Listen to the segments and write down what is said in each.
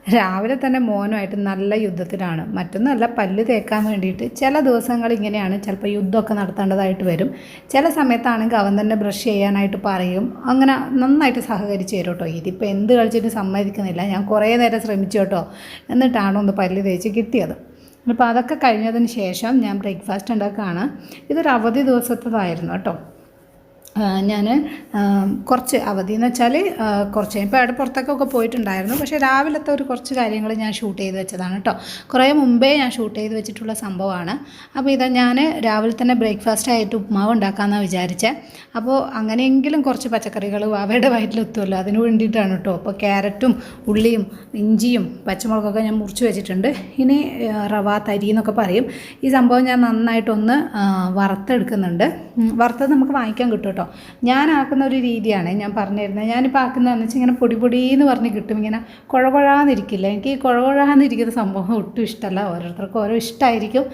രാവിലെ തന്നെ മോനുമായിട്ട് നല്ല യുദ്ധത്തിലാണ്. മറ്റൊന്നുമല്ല, പല്ല് തേക്കാൻ വേണ്ടിയിട്ട് ചില ദിവസങ്ങൾ ഇങ്ങനെയാണ്, ചിലപ്പോൾ യുദ്ധമൊക്കെ നടത്തേണ്ടതായിട്ട് വരും. ചില സമയത്താണെങ്കിൽ അവൻ തന്നെ ബ്രഷ് ചെയ്യാനായിട്ട് പറയും. അങ്ങനെ നന്നായിട്ട് സഹകരിച്ച് തരും കേട്ടോ. ഇതിപ്പോൾ എന്ത് കളിച്ചിട്ട് സമ്മതിക്കുന്നില്ല. ഞാൻ കുറേ നേരം ശ്രമിച്ചു കേട്ടോ, എന്നിട്ടാണ് ഒന്ന് പല്ല് തേച്ച് കിട്ടിയത്. അപ്പോൾ അതൊക്കെ കഴിഞ്ഞതിന് ശേഷം ഞാൻ ബ്രേക്ക്ഫാസ്റ്റ് ഉണ്ടാക്കുകയാണ്. ഇതൊരു അവധി ദിവസത്തേതായിരുന്നു കേട്ടോ. ഞാൻ കുറച്ച് അവധി എന്ന് വെച്ചാൽ കുറച്ച് ഇപ്പോൾ അവിടെ പുറത്തൊക്കെ പോയിട്ടുണ്ടായിരുന്നു. പക്ഷേ രാവിലത്തെ ഒരു കുറച്ച് കാര്യങ്ങൾ ഞാൻ ഷൂട്ട് ചെയ്ത് വെച്ചതാണ് കേട്ടോ. കുറേ മുമ്പേ ഞാൻ ഷൂട്ട് ചെയ്ത് വെച്ചിട്ടുള്ള സംഭവമാണ്. അപ്പോൾ ഇതാ ഞാൻ രാവിലെ തന്നെ ബ്രേക്ക്ഫാസ്റ്റ് ആയിട്ട് ഉപ്മാവ് ഉണ്ടാക്കാമെന്നാണ് വിചാരിച്ചത്. അപ്പോൾ അങ്ങനെയെങ്കിലും കുറച്ച് പച്ചക്കറികൾ അവയുടെ വയറ്റിലെത്തുമല്ലോ, അതിന് വേണ്ടിയിട്ടാണ് കേട്ടോ. അപ്പോൾ ക്യാരറ്റും ഉള്ളിയും ഇഞ്ചിയും പച്ചമുളകൊക്കെ ഞാൻ മുറിച്ച് വെച്ചിട്ടുണ്ട്. ഇനി റവ തരി എന്നൊക്കെ പറയും. ഈ സംഭവം ഞാൻ നന്നായിട്ടൊന്ന് വറുത്തെടുക്കുന്നുണ്ട്. വറുത്തത് നമുക്ക് വാങ്ങിക്കാൻ കിട്ടും കേട്ടോ. ഞാൻ ആക്കുന്ന ഒരു രീതിയാണ് ഞാൻ പറഞ്ഞു തരുന്നത്. ഞാനിപ്പോൾ ആക്കുന്നതെന്ന് വെച്ചാൽ ഇങ്ങനെ പൊടിയെന്ന് പറഞ്ഞ് കിട്ടും. ഇങ്ങനെ കുഴകുഴാന്നിരിക്കില്ല. എനിക്ക് ഈ കുഴകുഴാന്നിരിക്കുന്ന സംഭവം ഒട്ടും ഇഷ്ടമല്ല. ഓരോരുത്തർക്കും ഓരോ ഇഷ്ടമായിരിക്കും.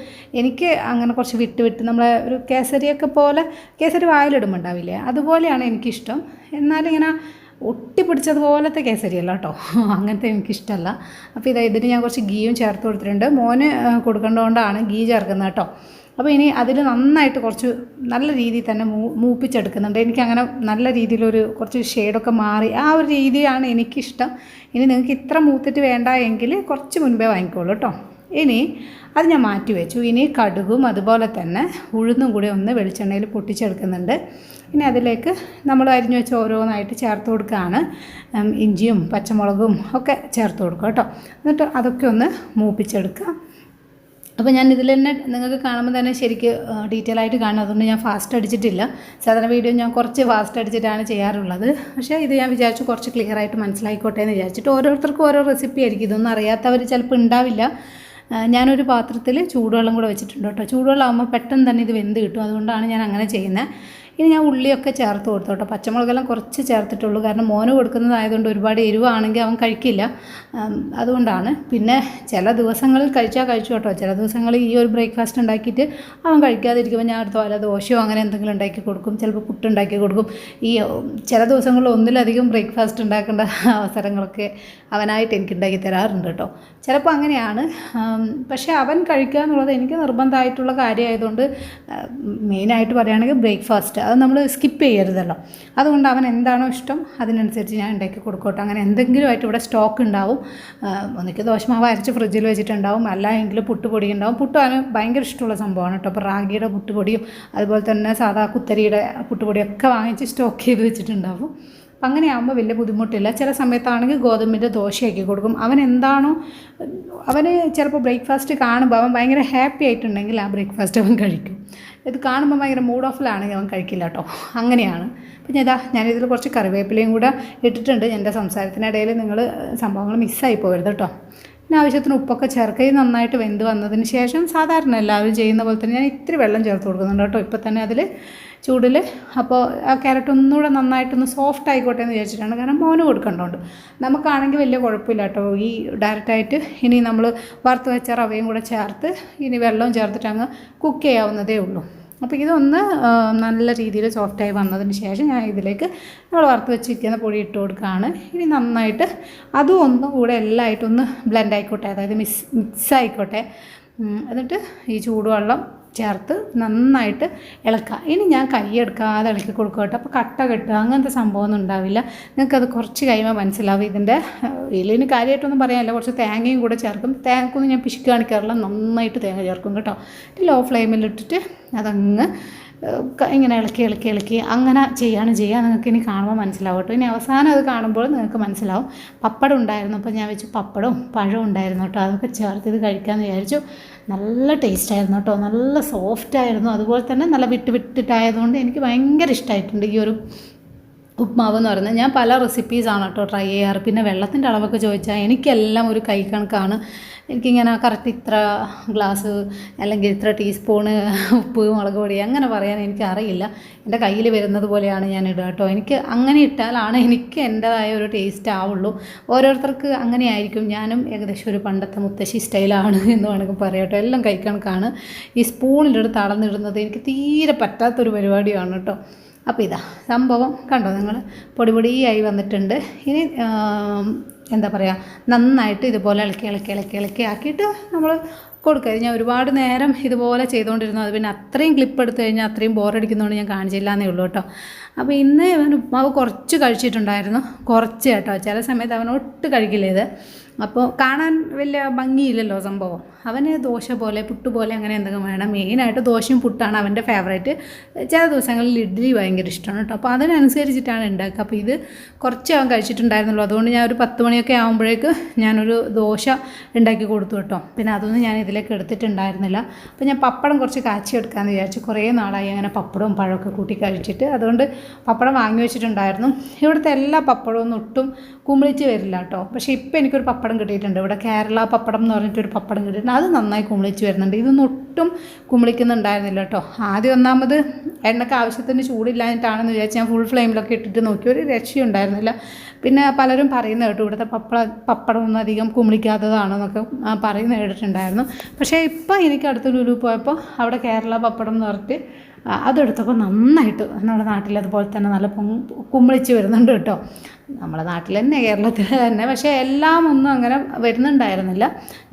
എനിക്ക് അങ്ങനെ കുറച്ച് വിട്ട് നമ്മളെ ഒരു കേസരിയൊക്കെ പോലെ, കേസരി വായിലിടുമ്പോൾ ഉണ്ടാവില്ലേ, അതുപോലെയാണ് എനിക്കിഷ്ടം. എന്നാലിങ്ങനെ ഒട്ടിപ്പിടിച്ചതുപോലത്തെ കേസരിയല്ല കേട്ടോ, അങ്ങനത്തെ എനിക്കിഷ്ടമല്ല. അപ്പോൾ ഇതിന് ഞാൻ കുറച്ച് ഗീയും ചേർത്ത് കൊടുത്തിട്ടുണ്ട്. മോന് കൊടുക്കേണ്ടതുകൊണ്ടാണ് ഗീ ചേർക്കുന്നത് കേട്ടോ. അപ്പോൾ ഇനി അതിൽ നന്നായിട്ട് കുറച്ച് നല്ല രീതിയിൽ തന്നെ മൂപ്പിച്ചെടുക്കുന്നുണ്ട്. എനിക്കങ്ങനെ നല്ല രീതിയിലൊരു കുറച്ച് ഷെയ്ഡൊക്കെ മാറി ആ ഒരു രീതിയാണ് എനിക്കിഷ്ടം. ഇനി നിങ്ങൾക്ക് ഇത്ര മൂത്തിട്ട് വേണ്ട എങ്കിൽ കുറച്ച് മുൻപേ വാങ്ങിക്കോളൂ കേട്ടോ. ഇനി അത് ഞാൻ മാറ്റി വെച്ചു. ഇനി കടുകും അതുപോലെ തന്നെ ഉഴുന്നും കൂടി ഒന്ന് വെളിച്ചെണ്ണയിൽ പൊട്ടിച്ചെടുക്കുന്നുണ്ട്. ഇനി അതിലേക്ക് നമ്മൾ അരിഞ്ഞു വെച്ച് ഓരോന്നായിട്ട് ചേർത്ത് കൊടുക്കുകയാണ്. ഇഞ്ചിയും പച്ചമുളകും ഒക്കെ ചേർത്ത് കൊടുക്കുക കേട്ടോ. എന്നിട്ട് അതൊക്കെ ഒന്ന് മൂപ്പിച്ചെടുക്കുക. അപ്പോൾ ഞാൻ ഇതിൽ തന്നെ നിങ്ങൾക്ക് കാണുമ്പോൾ തന്നെ ശരിക്ക് ഡീറ്റെയിൽ ആയിട്ട് കാണും. അതുകൊണ്ട് ഞാൻ ഫാസ്റ്റ് അടിച്ചിട്ടില്ല. സാധാരണ വീഡിയോ ഞാൻ കുറച്ച് ഫാസ്റ്റ് അടിച്ചിട്ടാണ് ചെയ്യാറുള്ളത്. പക്ഷേ ഇത് ഞാൻ വിചാരിച്ചു കുറച്ച് ക്ലിയർ ആയിട്ട് മനസ്സിലായിക്കോട്ടെ എന്ന് വിചാരിച്ചിട്ട്. ഓരോരുത്തർക്കും ഓരോ റെസിപ്പി ആയിരിക്കും. ഇതൊന്നും അറിയാത്തവർ ചിലപ്പോൾ ഉണ്ടാവില്ല. ഞാനൊരു പാത്രത്തിൽ ചൂടുവെള്ളം കൂടെ വെച്ചിട്ടുണ്ട് കേട്ടോ. ചൂടുവെള്ളം ആകുമ്പോൾ പെട്ടെന്ന് തന്നെ ഇത് വെന്ത് കിട്ടും. അതുകൊണ്ടാണ് ഞാൻ അങ്ങനെ ചെയ്യുന്നത്. ഇനി ഞാൻ ഉള്ളിയൊക്കെ ചേർത്ത് കൊടുത്തു കേട്ടോ. പച്ചമുളകെല്ലാം കുറച്ച് ചേർത്തിട്ടുള്ളൂ. കാരണം മോന് കൊടുക്കുന്നതായതുകൊണ്ട് ഒരുപാട് എരിവാണെങ്കിൽ അവൻ കഴിക്കില്ല. അതുകൊണ്ടാണ്. പിന്നെ ചില ദിവസങ്ങളിൽ കഴിച്ചു കേട്ടോ. ചില ദിവസങ്ങളിൽ ഈ ഒരു ബ്രേക്ക്ഫാസ്റ്റ് ഉണ്ടാക്കിയിട്ട് അവൻ കഴിക്കാതിരിക്കുമ്പോൾ ഞാൻ അടുത്ത വല്ല ദോശയോ അങ്ങനെ എന്തെങ്കിലും ഉണ്ടാക്കി കൊടുക്കും. ചിലപ്പോൾ പുട്ടുണ്ടാക്കി കൊടുക്കും. ഈ ചില ദിവസങ്ങളിൽ ഒന്നിലധികം ബ്രേക്ക്ഫാസ്റ്റ് ഉണ്ടാക്കേണ്ട അവസരങ്ങളൊക്കെ അവനായിട്ട് എനിക്ക് ഉണ്ടാക്കി തരാറുണ്ട് കേട്ടോ. ചിലപ്പോൾ അങ്ങനെയാണ്. പക്ഷേ അവൻ കഴിക്കുക എന്നുള്ളത് എനിക്ക് നിർബന്ധമായിട്ടുള്ള കാര്യമായതുകൊണ്ട് മെയിനായിട്ട് പറയുകയാണെങ്കിൽ ബ്രേക്ക്ഫാസ്റ്റ് അത് നമ്മൾ സ്കിപ്പ് ചെയ്യരുതല്ലോ. അതുകൊണ്ട് അവൻ എന്താണോ ഇഷ്ടം അതിനനുസരിച്ച് ഞാൻ ഉണ്ടാക്കി കൊടുക്കട്ടെ. അങ്ങനെ എന്തെങ്കിലും ആയിട്ട് ഇവിടെ സ്റ്റോക്ക് ഉണ്ടാവും. ഒന്നിക്ക് ദോശമാവ് അരച്ച് ഫ്രിഡ്ജിൽ വെച്ചിട്ടുണ്ടാവും, അല്ല എങ്കിൽ പുട്ടുപൊടി ഉണ്ടാവും. പുട്ട് അവന് ഭയങ്കര ഇഷ്ടമുള്ള സംഭവമാണ് കേട്ടോ. അപ്പോൾ റാഗിയുടെ പുട്ടുപൊടിയും അതുപോലെ തന്നെ സാധാ കുത്തരിയുടെ പുട്ടുപൊടിയൊക്കെ വാങ്ങിച്ച് സ്റ്റോക്ക് ചെയ്ത് വെച്ചിട്ടുണ്ടാവും. അപ്പം അങ്ങനെയാകുമ്പോൾ വലിയ ബുദ്ധിമുട്ടില്ല. ചില സമയത്താണെങ്കിൽ ഗോതമ്പിൻ്റെ ദോശയാക്കി കൊടുക്കും. അവൻ എന്താണോ, അവന് ചിലപ്പോൾ ബ്രേക്ക്ഫാസ്റ്റ് കാണുമ്പോൾ അവൻ ഭയങ്കര ഹാപ്പി ആയിട്ടുണ്ടെങ്കിൽ ആ ബ്രേക്ക്ഫാസ്റ്റ് അവൻ കഴിക്കും. ഇത് കാണുമ്പോൾ ഭയങ്കര മൂഡ് ഓഫിലാണെങ്കിൽ അവൻ കഴിക്കില്ല കേട്ടോ. അങ്ങനെയാണ്. പിന്നെ ഞാനിതിൽ കുറച്ച് കറിവേപ്പിലയും കൂടെ ഇട്ടിട്ടുണ്ട്. എൻ്റെ സംസാരത്തിനിടയിൽ നിങ്ങൾ സംഭവങ്ങൾ മിസ്സായി പോകരുത് കേട്ടോ. പിന്നെ ആവശ്യത്തിന് ഉപ്പൊക്കെ ചേർക്കുകയും നന്നായിട്ട് വെന്ത് വന്നതിന് ശേഷം സാധാരണ എല്ലാവരും ചെയ്യുന്ന പോലെ തന്നെ ഞാൻ ഇത്തിരി വെള്ളം ചേർത്ത് കൊടുക്കുന്നുണ്ട് കേട്ടോ. ഇപ്പോൾ തന്നെ അതിൽ ചൂടിൽ. അപ്പോൾ ആ ക്യാരറ്റ് ഒന്നുകൂടെ നന്നായിട്ടൊന്ന് സോഫ്റ്റ് ആയിക്കോട്ടെ എന്ന് വിചാരിച്ചിട്ടാണ്. കാരണം മോന് കൊടുക്കേണ്ടതുകൊണ്ട്. നമുക്കാണെങ്കിൽ വലിയ കുഴപ്പമില്ല കേട്ടോ. ഈ ഡയറക്റ്റായിട്ട് ഇനി നമ്മൾ വറുത്ത് വെച്ച റവയും കൂടെ ചേർത്ത് ഇനി വെള്ളവും ചേർത്തിട്ട് അങ്ങ് കുക്ക് ചെയ്യാവുന്നതേ ഉള്ളൂ. അപ്പോൾ ഇതൊന്ന് നല്ല രീതിയിൽ സോഫ്റ്റായി വന്നതിന് ശേഷം ഞാൻ ഇതിലേക്ക് നമ്മൾ വറുത്ത് വെച്ചിരിക്കുന്ന പൊടി ഇട്ട് കൊടുക്കുകയാണ്. ഇനി നന്നായിട്ട് അതും ഒന്നും കൂടെ എല്ലാമായിട്ടൊന്ന് ബ്ലെൻഡ് ആയിക്കോട്ടെ, അതായത് മിക്സ് ആയിക്കോട്ടെ. എന്നിട്ട് ഈ ചൂടുവെള്ളം ചേർത്ത് നന്നായിട്ട് ഇളക്കുക. ഇനി ഞാൻ കൈയെടുക്കാതെ ഇളക്കി കൊടുക്കുക കേട്ടോ. അപ്പോൾ കട്ട കെട്ടുക അങ്ങനത്തെ സംഭവമൊന്നും ഉണ്ടാവില്ല. നിങ്ങൾക്കത് കുറച്ച് കഴിയുമ്പോൾ മനസ്സിലാവും. ഇതിന് കാര്യമായിട്ടൊന്നും പറയാനില്ല. കുറച്ച് തേങ്ങയും കൂടെ ചേർക്കും. തേങ്ങക്കൊന്നും ഞാൻ പിശുക്ക് കാണിക്കാറില്ല, നന്നായിട്ട് തേങ്ങ ചേർക്കും കേട്ടോ. ലോ ഫ്ലെയിമിലിട്ടിട്ട് അതങ്ങ് ഇങ്ങനെ ഇളക്കി അങ്ങനെ ചെയ്യുക. നിങ്ങൾക്ക് ഇനി കാണുമ്പോൾ മനസ്സിലാവും കേട്ടോ. ഇനി അവസാനം അത് കാണുമ്പോൾ നിങ്ങൾക്ക് മനസ്സിലാവും. പപ്പടം ഉണ്ടായിരുന്നു, അപ്പോൾ ഞാൻ വെച്ച് പപ്പടവും പഴവും ഉണ്ടായിരുന്നു കേട്ടോ. അതൊക്കെ ചേർത്ത് ഇത് കഴിക്കാമെന്ന് വിചാരിച്ചു. നല്ല ടേസ്റ്റായിരുന്നു കേട്ടോ. നല്ല സോഫ്റ്റായിരുന്നു. അതുപോലെ തന്നെ നല്ല വിട്ടിട്ടായതുകൊണ്ട് എനിക്ക് ഭയങ്കര ഇഷ്ടമായിട്ടുണ്ട് ഈ ഒരു ഉപ്മാവ് എന്ന് പറയുന്നത്. ഞാൻ പല റെസിപ്പീസാണ് കേട്ടോ ട്രൈ ചെയ്യാറ്. പിന്നെ വെള്ളത്തിൻ്റെ അളവൊക്കെ ചോദിച്ചാൽ എനിക്കെല്ലാം ഒരു കൈ കണക്കാണ്. എനിക്കിങ്ങനെ കറക്റ്റ് ഇത്ര ഗ്ലാസ് അല്ലെങ്കിൽ ഇത്ര ടീസ്പൂണ് ഉപ്പ് മുളക് പൊടി അങ്ങനെ പറയാൻ എനിക്കറിയില്ല. എൻ്റെ കയ്യിൽ വരുന്നത് പോലെയാണ് ഞാൻ ഇടുക കേട്ടോ. എനിക്ക് അങ്ങനെ ഇട്ടാലാണ് എനിക്ക് എൻ്റേതായ ഒരു ടേസ്റ്റ് ആവുള്ളൂ. ഓരോരുത്തർക്ക് അങ്ങനെ ആയിരിക്കും. ഞാനും ഏകദേശം ഒരു പണ്ടത്തെ മുത്തശ്ശി സ്റ്റൈലാണ് എന്ന് വേണമെങ്കിൽ പറയാം കേട്ടോ. എല്ലാം കൈ കണക്കാണ്. ഈ സ്പൂണിലെടുത്ത് അളന്നിടുന്നത് എനിക്ക് തീരെ പറ്റാത്തൊരു പരിപാടിയാണ് കേട്ടോ. അപ്പോൾ സംഭവം കണ്ടോ നിങ്ങൾ, പൊടിയായി വന്നിട്ടുണ്ട്. ഇനി എന്താ പറയുക, നന്നായിട്ട് ഇതുപോലെ ഇളക്കി ആക്കിയിട്ട് നമ്മൾ കൊടുക്കുക. ഞാൻ ഒരുപാട് നേരം ഇതുപോലെ ചെയ്തുകൊണ്ടിരുന്നു. അത് പിന്നെ അത്രയും ക്ലിപ്പ് എടുത്തു കഴിഞ്ഞാൽ അത്രയും ബോറടിക്കുന്നതുകൊണ്ട് ഞാൻ കാണിച്ചില്ല എന്നേ ഉള്ളൂ കേട്ടോ. അപ്പോൾ ഇന്ന് അവൻ ഉപ്മാവ് കുറച്ച് കഴിച്ചിട്ടുണ്ടായിരുന്നു, കുറച്ച് കേട്ടോ. ചില സമയത്ത് അവൻ ഒട്ട് കഴിക്കില്ല ഇത്. അപ്പോൾ കാണാൻ വലിയ ഭംഗിയില്ലല്ലോ സംഭവം. അവന് ദോശ പോലെ പുട്ട് പോലെ അങ്ങനെ എന്തെങ്കിലും വേണം. മെയിനായിട്ട് ദോശയും പുട്ടാണ് അവൻ്റെ ഫേവറേറ്റ്. ചില ദിവസങ്ങളിൽ ഇഡ്ഡലി ഭയങ്കര ഇഷ്ടമാണ് കേട്ടോ. അപ്പോൾ അതിനനുസരിച്ചിട്ടാണ് ഉണ്ടാക്കുക. അപ്പോൾ ഇത് കുറച്ച് അവൻ കഴിച്ചിട്ടുണ്ടായിരുന്നുള്ളൂ. അതുകൊണ്ട് ഞാൻ ഒരു 10 മണിയൊക്കെ ആകുമ്പോഴേക്ക് ഞാനൊരു ദോശ ഉണ്ടാക്കി കൊടുത്തു കേട്ടോ. പിന്നെ അതൊന്നും ഞാൻ ഇതിലേക്ക് എടുത്തിട്ടുണ്ടായിരുന്നില്ല. അപ്പോൾ ഞാൻ പപ്പടം കുറച്ച് കാച്ചി എടുക്കാമെന്ന് വിചാരിച്ചു. കുറേ നാളായി അങ്ങനെ പപ്പടവും പഴമൊക്കെ കൂട്ടി കഴിച്ചിട്ട്. അതുകൊണ്ട് പപ്പടം വാങ്ങി വെച്ചിട്ടുണ്ടായിരുന്നു. ഇവിടുത്തെ എല്ലാ പപ്പടവും ഒട്ടും കുമിളിച്ച് വരില്ല കേട്ടോ. പക്ഷേ ഇപ്പോൾ എനിക്കൊരു പപ്പടം കിട്ടിയിട്ടുണ്ട്. ഇവിടെ കേരള പപ്പടം എന്ന് പറഞ്ഞിട്ടൊരു പപ്പടം കിട്ടിയിട്ടുണ്ട്. അത് നന്നായി കുമിളിച്ച് വരുന്നുണ്ട്. ഇതൊന്നും ഒട്ടും കുമിളിക്കുന്നുണ്ടായിരുന്നില്ല കേട്ടോ. ആദ്യം ഒന്നാമത് എണ്ണയ്ക്ക് ആവശ്യത്തിന് ചൂടില്ലാഞ്ഞിട്ടാണെന്ന് വിചാരിച്ച് ഞാൻ ഫുൾ ഫ്ലെയിമിലൊക്കെ ഇട്ടിട്ട് നോക്കി, ഒരു രക്ഷയുണ്ടായിരുന്നില്ല. പിന്നെ പലരും പറയുന്ന കേട്ടു ഇവിടുത്തെ പപ്പടമൊന്നും അധികം കുമിളിക്കാത്തതാണെന്നൊക്കെ പറയുന്ന കേട്ടിട്ടുണ്ടായിരുന്നു. പക്ഷേ ഇപ്പോൾ എനിക്ക് അടുത്ത ലുലു പോയപ്പോൾ അവിടെ കേരള പപ്പടം എന്ന് പറഞ്ഞിട്ട് അതെടുത്തപ്പോൾ നന്നായിട്ട് നമ്മുടെ നാട്ടിൽ അതുപോലെ തന്നെ നല്ല കുമിളിച്ച് വരുന്നുണ്ട് കേട്ടോ. നമ്മുടെ നാട്ടിൽ തന്നെ, കേരളത്തിൽ തന്നെ. പക്ഷേ എല്ലാം ഒന്നും അങ്ങനെ വരുന്നുണ്ടായിരുന്നില്ല.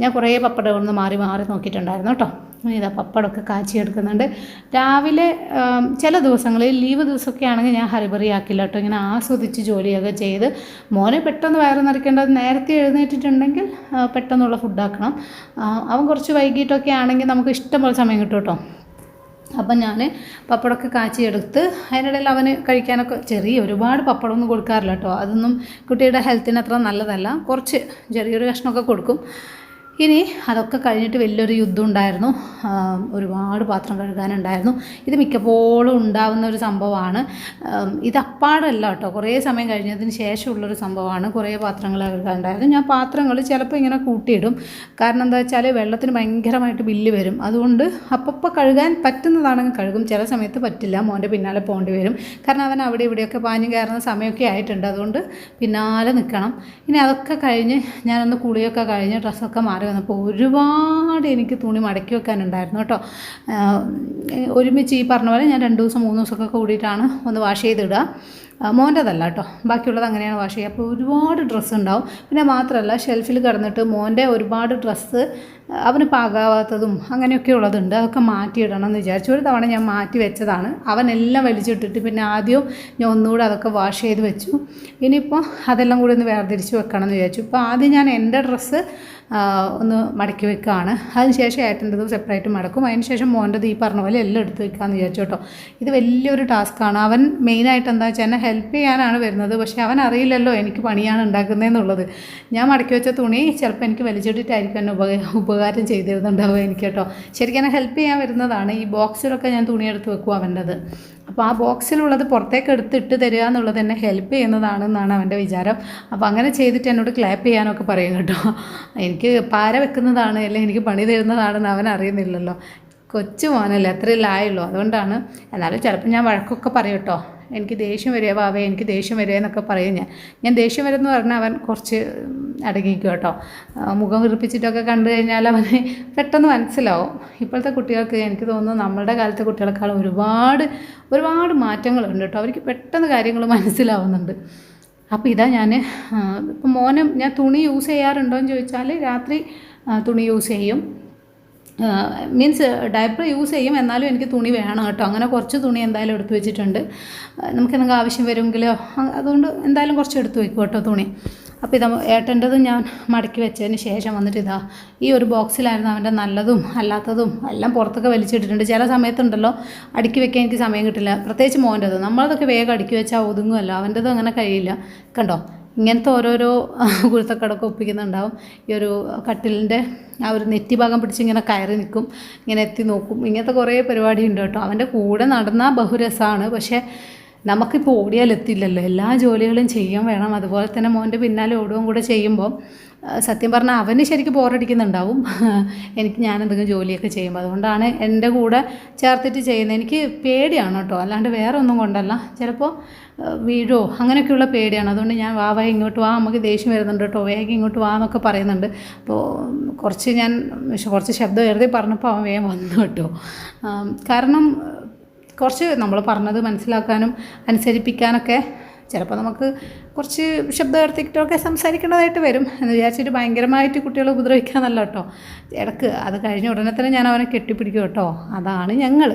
ഞാൻ കുറേ പപ്പടം ഒന്ന് മാറി നോക്കിയിട്ടുണ്ടായിരുന്നു കേട്ടോ. ഇതാ പപ്പടമൊക്കെ കാച്ചിയെടുക്കുന്നുണ്ട്. രാവിലെ ചില ദിവസങ്ങളിൽ ലീവ് ദിവസമൊക്കെ ആണെങ്കിൽ ഞാൻ ഹറിബറി ആക്കില്ല കേട്ടോ. ഇങ്ങനെ ആസ്വദിച്ച് ജോലിയൊക്കെ ചെയ്ത് മോനെ പെട്ടെന്ന് വയറ് നിറയ്ക്കേണ്ടത് നേരത്തെ എഴുന്നേറ്റിട്ടുണ്ടെങ്കിൽ പെട്ടെന്നുള്ള ഫുഡാക്കണം. അവൻ കുറച്ച് വൈകിട്ടൊക്കെ ആണെങ്കിൽ നമുക്ക് ഇഷ്ടംപോലെ സമയം കിട്ടും കേട്ടോ. അപ്പം ഞാൻ പപ്പടമൊക്കെ കാച്ചിയെടുത്ത് അതിനിടയിൽ അവന് കഴിക്കാനൊക്കെ ഒരുപാട് പപ്പടമൊന്നും കൊടുക്കാറില്ല കേട്ടോ. അതൊന്നും കുട്ടിയുടെ ഹെൽത്തിന് അത്ര നല്ലതല്ല. കുറച്ച് ചെറിയൊരു കഷ്ണമൊക്കെ കൊടുക്കും. ഇനി അതൊക്കെ കഴിഞ്ഞിട്ട് വലിയൊരു യുദ്ധം ഉണ്ടായിരുന്നു. ഒരുപാട് പാത്രം കഴുകാനുണ്ടായിരുന്നു. ഇത് മിക്കപ്പോഴും ഉണ്ടാകുന്ന ഒരു സംഭവമാണ്. ഇത് അപ്പാടല്ല കേട്ടോ, കുറേ സമയം കഴിഞ്ഞതിന് ശേഷമുള്ളൊരു സംഭവമാണ്. കുറേ പാത്രങ്ങൾ കഴുകാനുണ്ടായിരുന്നു. ഞാൻ പാത്രങ്ങൾ ചിലപ്പോൾ ഇങ്ങനെ കൂട്ടിയിടും. കാരണം എന്താ വെച്ചാൽ വെള്ളത്തിന് ഭയങ്കരമായിട്ട് ബില്ല് വരും. അതുകൊണ്ട് അപ്പോൾ കഴുകാൻ പറ്റുന്നതാണെങ്കിൽ കഴുകും, ചില സമയത്ത് പറ്റില്ല. മോൻ്റെ പിന്നാലെ പോകേണ്ടി വരും. കാരണം അവൻ അവിടെ ഇവിടെയൊക്കെ പാഞ്ഞു കയറുന്ന സമയമൊക്കെ ആയിട്ടുണ്ട്. അതുകൊണ്ട് പിന്നാലെ നിൽക്കണം. ഇനി അതൊക്കെ കഴിഞ്ഞ് ഞാനൊന്ന് കുളിയൊക്കെ കഴിഞ്ഞ് ഡ്രസ്സൊക്കെ മാറി വന്നപ്പോൾ ഒരുപാട് എനിക്ക് തുണി മടക്കി വെക്കാനുണ്ടായിരുന്നു കേട്ടോ. ഒരുമിച്ച് ഈ പറഞ്ഞ പോലെ ഞാൻ 2 ദിവസം 3 ദിവസമൊക്കെ കൂടിയിട്ടാണ് ഒന്ന് വാഷ് ചെയ്തിടുക. മോൻ്റെതല്ല കേട്ടോ, ബാക്കിയുള്ളത് അങ്ങനെയാണ് വാഷ് ചെയ്യുക. അപ്പോൾ ഒരുപാട് ഡ്രസ്സ് ഉണ്ടാവും. പിന്നെ മാത്രമല്ല ഷെൽഫിൽ കിടന്നിട്ട് മോൻ്റെ ഒരുപാട് ഡ്രസ്സ് അവന് പാകാവാത്തതും അങ്ങനെയൊക്കെ ഉള്ളതുണ്ട്. അതൊക്കെ മാറ്റിയിടണം എന്ന് വിചാരിച്ചു. ഒരു തവണ ഞാൻ മാറ്റി വെച്ചതാണ്. അവനെല്ലാം വലിച്ചിട്ടിട്ട് പിന്നെ ആദ്യം ഞാൻ ഒന്നുകൂടെ അതൊക്കെ വാഷ് ചെയ്ത് വെച്ചു. ഇനിയിപ്പോൾ അതെല്ലാം കൂടി ഒന്ന് വേർതിരിച്ച് വെക്കണം എന്ന് വിചാരിച്ചു. ഇപ്പോൾ ആദ്യം ഞാൻ എൻ്റെ ഡ്രസ്സ് ഒന്ന് മടക്കി വെക്കുകയാണ്. അതിനുശേഷം ഏട്ടൻ്റെതും സെപ്പറേറ്റ് മടക്കും. അതിനുശേഷം മോൻ്റെത് ഈ പറഞ്ഞ പോലെ എല്ലാം എടുത്ത് വെക്കാമെന്ന് വിചാരിച്ചു കേട്ടോ. ഇത് വലിയൊരു ടാസ്ക്കാണ്. അവൻ മെയിനായിട്ട് എന്താ വെച്ചാൽ എന്നെ ഹെൽപ്പ് ചെയ്യാനാണ് വരുന്നത്. പക്ഷേ അവൻ അറിയില്ലല്ലോ എനിക്ക് പണിയാണ് ഉണ്ടാക്കുന്നതെന്നുള്ളത്. ഞാൻ മടക്കി വെച്ച തുണി ചിലപ്പോൾ എനിക്ക് വലിച്ചിട്ടിട്ടായിരിക്കും എന്നെ ഉപകാരം ചെയ്തിരുന്നുണ്ടാവുക എനിക്ക് കേട്ടോ. ശരിക്കും എന്നെ ഹെൽപ്പ് ചെയ്യാൻ വരുന്നതാണ്. ഈ ബോക്സിലൊക്കെ ഞാൻ തുണിയെടുത്ത് വെക്കും അവൻ്റെത്. അപ്പോൾ ആ ബോക്സിലുള്ളത് പുറത്തേക്ക് എടുത്തിട്ട് തരിക എന്നുള്ളത് എന്നെ ഹെൽപ്പ് ചെയ്യുന്നതാണെന്നാണ് അവൻ്റെ വിചാരം. അപ്പോൾ അങ്ങനെ ചെയ്തിട്ട് എന്നോട് ക്ലാപ്പ് ചെയ്യാനൊക്കെ പറയും കേട്ടോ. എനിക്ക് പാര വെക്കുന്നതാണ് അല്ലെങ്കിൽ എനിക്ക് പണി തരുന്നതാണെന്ന് അവൻ അറിയുന്നില്ലല്ലോ. കൊച്ചു മോനല്ലേ, അത്രയല്ലേ ആയുള്ളൂ. അതുകൊണ്ടാണ്. എന്നാലും ചിലപ്പോൾ ഞാൻ വഴക്കൊക്കെ പറയും കേട്ടോ. എനിക്ക് ദേഷ്യം വരിക വാവേ, എനിക്ക് ദേഷ്യം വരിക എന്നൊക്കെ പറയും. ഞാൻ ദേഷ്യം വരുമെന്ന് പറഞ്ഞാൽ അവൻ കുറച്ച് അടങ്ങിക്കും കേട്ടോ. മുഖം വീർപ്പിച്ചിട്ടൊക്കെ കണ്ടു കഴിഞ്ഞാൽ അവന് പെട്ടെന്ന് മനസ്സിലാവും. ഇപ്പോഴത്തെ കുട്ടികൾക്ക് എനിക്ക് തോന്നുന്നു നമ്മളുടെ കാലത്തെ കുട്ടികളെക്കാളും ഒരുപാട് മാറ്റങ്ങളുണ്ട് കേട്ടോ. അവർക്ക് പെട്ടെന്ന് കാര്യങ്ങൾ മനസ്സിലാവുന്നുണ്ട്. അപ്പോൾ ഇതാ ഇപ്പം മോനും ഞാൻ തുണി യൂസ് ചെയ്യാറുണ്ടോ എന്ന് ചോദിച്ചാൽ രാത്രി തുണി യൂസ് ചെയ്യും. മീൻസ് ഡയപ്പർ യൂസ് ചെയ്യും, എന്നാലും എനിക്ക് തുണി വേണം കേട്ടോ. അങ്ങനെ കുറച്ച് തുണി എന്തായാലും എടുത്തു വെച്ചിട്ടുണ്ട്. നമുക്ക് എന്തെങ്കിലും ആവശ്യം വരുമെങ്കിലോ അതുകൊണ്ട് എന്തായാലും കുറച്ച് എടുത്തു വയ്ക്കും കേട്ടോ തുണി. അപ്പോൾ ഇതാ ഏട്ടൻ്റെത് ഞാൻ മടക്കി വെച്ചതിന് ശേഷം വന്നിട്ട് ഇതാ ഈ ഒരു ബോക്സിലായിരുന്നു അവൻ്റെ നല്ലതും അല്ലാത്തതും എല്ലാം പുറത്തൊക്കെ വലിച്ചിട്ടിട്ടുണ്ട്. ചില സമയത്തുണ്ടല്ലോ അടുക്കി വെക്കാൻ എനിക്ക് സമയം കിട്ടില്ല, പ്രത്യേകിച്ച് മോൻ്റെത്. നമ്മളതൊക്കെ വേഗം അടുക്കി വെച്ചാൽ ഒതുങ്ങുമല്ലോ, അവൻ്റെത് അങ്ങനെ കഴിയില്ല. കണ്ടോ, ഇങ്ങനത്തെ ഓരോരോ കുരുത്തക്കടൊക്കെ ഒപ്പിക്കുന്നുണ്ടാവും. ഈ ഒരു കട്ടിലിൻ്റെ ആ ഒരു നെറ്റി ഭാഗം പിടിച്ച് ഇങ്ങനെ കയറി നിൽക്കും, ഇങ്ങനെ എത്തി നോക്കും. ഇങ്ങനത്തെ കുറേ പരിപാടി ഉണ്ട് കേട്ടോ. അവൻ്റെ കൂടെ നടന്നാൽ ബഹുരസമാണ്. പക്ഷേ നമുക്കിപ്പോൾ ഓടിയാൽ എത്തില്ലല്ലോ, എല്ലാ ജോലികളും ചെയ്യാൻ വേണം. അതുപോലെ തന്നെ മോൻ്റെ പിന്നാലെ ഓടുകയും കൂടെ ചെയ്യുമ്പോൾ സത്യം പറഞ്ഞാൽ അവന് ശരിക്കും ബോറടിക്കുന്നുണ്ടാവും. ഞാൻ എന്തെങ്കിലും ജോലിയൊക്കെ ചെയ്യുമ്പോൾ അതുകൊണ്ടാണ് എൻ്റെ കൂടെ ചേർത്തിട്ട് ചെയ്യുന്നത്. എനിക്ക് പേടിയാണ് കേട്ടോ, അല്ലാണ്ട് വേറെ ഒന്നും കൊണ്ടല്ല. ചിലപ്പോൾ വീഴോ അങ്ങനെയൊക്കെയുള്ള പേടിയാണ്. അതുകൊണ്ട് ഞാൻ വാ ഇങ്ങോട്ട് വാ, നമുക്ക് ദേഷ്യം വരുന്നുണ്ട് കേട്ടോ, വേഗം ഇങ്ങോട്ട് വാ എന്നൊക്കെ പറയുന്നുണ്ട്. അപ്പോൾ കുറച്ച് ശബ്ദം വെറുതെ പറഞ്ഞപ്പോൾ അവൻ വേഗം വന്നു കേട്ടോ. കാരണം കുറച്ച് നമ്മൾ പറഞ്ഞത് മനസ്സിലാക്കാനും അനുസരിപ്പിക്കാനൊക്കെ ചിലപ്പോൾ നമുക്ക് കുറച്ച് ശബ്ദം ഉയർത്തിയിട്ടൊക്കെ സംസാരിക്കേണ്ടതായിട്ട് വരും എന്ന് വിചാരിച്ചിട്ട് ഭയങ്കരമായിട്ട് കുട്ടികളെ ഉപദ്രവിക്കാന്നല്ല കേട്ടോ. ഇടയ്ക്ക് അത് കഴിഞ്ഞ ഉടനെ തന്നെ ഞാൻ അവനെ കെട്ടിപ്പിടിക്കും കേട്ടോ. അതാണ് ഞങ്ങൾ.